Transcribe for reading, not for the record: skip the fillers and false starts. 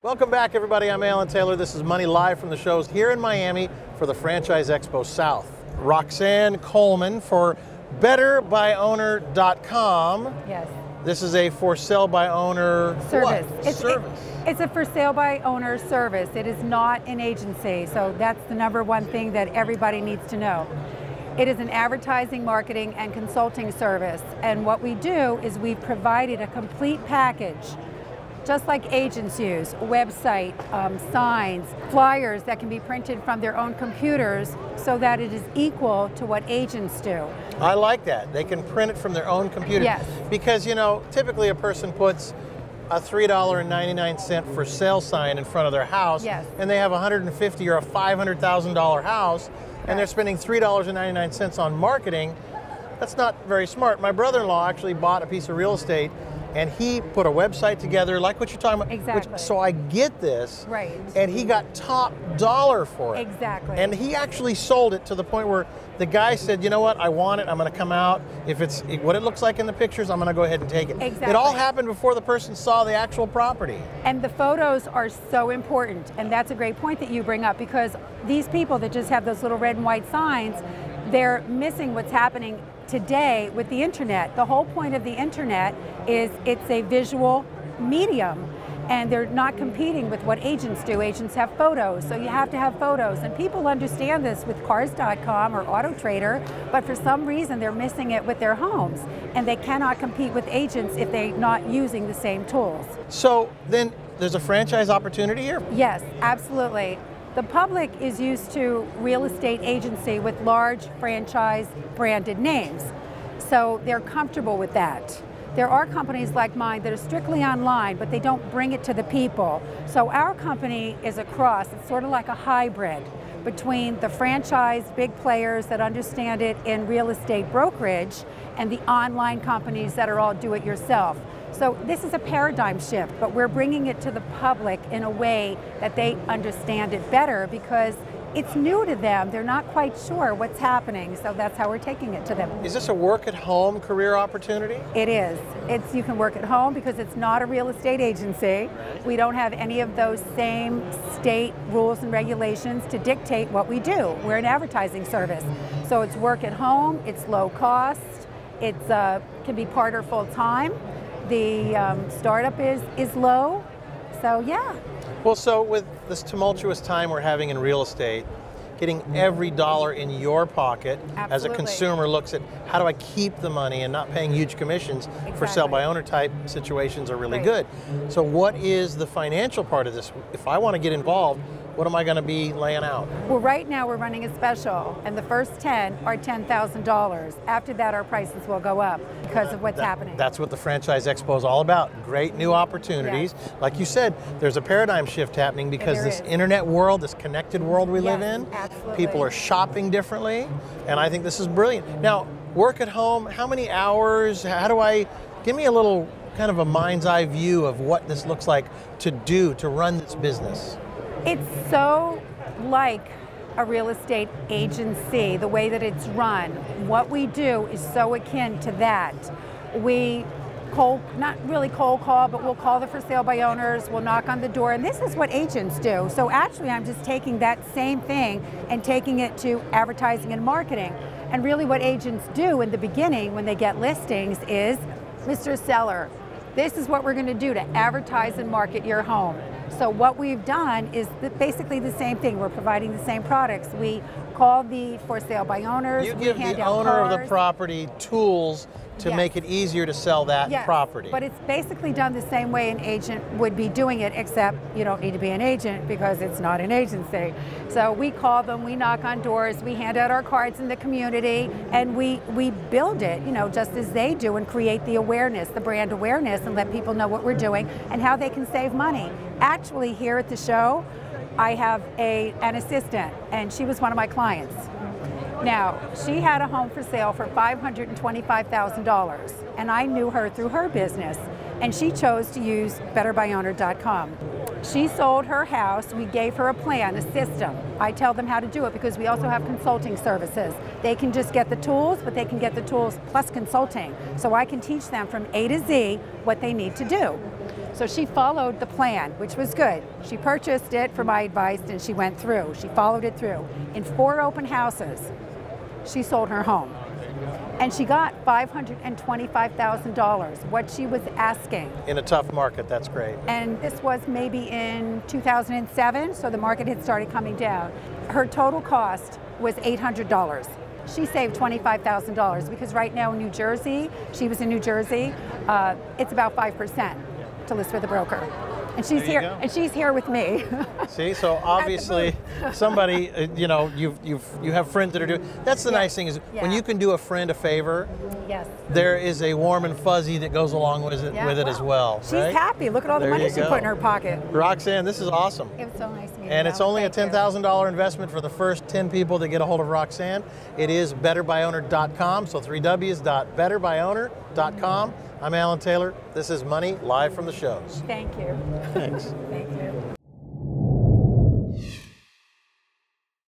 Welcome back, everybody. I'm Alan Taylor. This is Money live from the shows here in Miami for the Franchise Expo South. Roxanne Coleman for betterbyowner.com. Yes. This is a for sale by owner service. Service. It's a for sale by owner service. It is not an agency. So that's the number one thing that everybody needs to know. It is an advertising, marketing, and consulting service. And what we do is we've provided a complete package, just like agents use, website, signs, flyers that can be printed from their own computers so that it is equal to what agents do. I like that. They can print it from their own computer. Yes. Because, you know, typically a person puts a $3.99 for sale sign in front of their house, yes, and they have a $150,000 or a $500,000 house, and they're spending $3.99 on marketing. That's not very smart. My brother-in-law actually bought a piece of real estate, and he put a website together, like what you're talking about. Exactly. So I get this. Right. And he got top dollar for it. Exactly. And he actually sold it to the point where the guy said, you know what, I want it, I'm going to come out. If it's what it looks like in the pictures, I'm going to go ahead and take it. Exactly. It all happened before the person saw the actual property. And the photos are so important, and that's a great point that you bring up, because these people that just have those little red and white signs, they're missing what's happening today with the internet. The whole point of the internet is it's a visual medium, and they're not competing with what agents do. Agents have photos, so you have to have photos. And people understand this with cars.com or AutoTrader, but for some reason they're missing it with their homes. And they cannot compete with agents if they're not using the same tools. So then there's a franchise opportunity here? Yes, absolutely. The public is used to real estate agency with large franchise branded names, so they're comfortable with that. There are companies like mine that are strictly online, but they don't bring it to the people. So our company is a cross. It's sort of like a hybrid between the franchise big players that understand it in real estate brokerage and the online companies that are all do-it-yourself. So this is a paradigm shift, but we're bringing it to the public in a way that they understand it better, because it's new to them. They're not quite sure what's happening, so that's how we're taking it to them. Is this a work-at-home career opportunity? It is. You can work at home because it's not a real estate agency. We don't have any of those same state rules and regulations to dictate what we do. We're an advertising service. So it's work at home, it's low cost, it can be part or full time. The startup is low, so yeah. Well, so with this tumultuous time we're having in real estate, getting every dollar in your pocket, absolutely, as a consumer looks at how do I keep the money and not paying huge commissions, exactly, for sell by owner type situations are really good. So what is the financial part of this? If I want to get involved, what am I going to be laying out? Well, right now we're running a special, and the first 10 are $10,000. After that, our prices will go up because of what's happening. That's what the Franchise Expo is all about. Great new opportunities. Yes. Like you said, there's a paradigm shift happening because this internet world, this connected world we live in, absolutely, people are shopping differently, and I think this is brilliant. Now, work at home, how many hours? How do I, give me a little kind of a mind's eye view of what this looks like to run this business. It's so like a real estate agency, the way that it's run. What we do is so akin to that. We not really cold call, but we'll call the for sale by owners, we'll knock on the door, and this is what agents do. So actually I'm just taking that same thing and taking it to advertising and marketing. And really what agents do in the beginning when they get listings is, Mr. Seller, this is what we're going to do to advertise and market your home. So what we've done is basically the same thing. We're providing the same products. We call the for sale by owners. You give the owner of the property tools to make it easier to sell that property. But it's basically done the same way an agent would be doing it, except you don't need to be an agent because it's not an agency. So we call them, we knock on doors, we hand out our cards in the community, and we build it, you know, just as they do, and create the awareness, the brand awareness, and let people know what we're doing and how they can save money. Actually, here at the show, I have an assistant, and she was one of my clients. Now, she had a home for sale for $525,000, and I knew her through her business, and she chose to use betterbyowner.com. She sold her house. We gave her a plan, a system. I tell them how to do it because we also have consulting services. They can just get the tools, but they can get the tools plus consulting. So I can teach them from A to Z what they need to do. So she followed the plan, which was good. She purchased it for my advice and she went through. She followed it through. In 4 open houses, she sold her home. And she got $525,000, what she was asking. In a tough market, that's great. And this was maybe in 2007, so the market had started coming down. Her total cost was $800. She saved $25,000 because right now in New Jersey, she was in New Jersey, it's about 5% to list with a broker. And she's here. And she's here with me. See, so obviously, somebody, you know, you have friends that are doing. That's the nice thing is when you can do a friend a favor. Yes. There is a warm and fuzzy that goes along with it, as well. She's right? happy. Look at all the money she put in her pocket. Roxanne, this is awesome. It was so nice meeting you. And it's only a $10,000 investment for the first 10 people that get a hold of Roxanne. It is betterbyowner.com. So 3 W's.betterbyowner.com. I'm Alan Taylor. This is Money live from the shows. Thank you. Thanks. Thank you.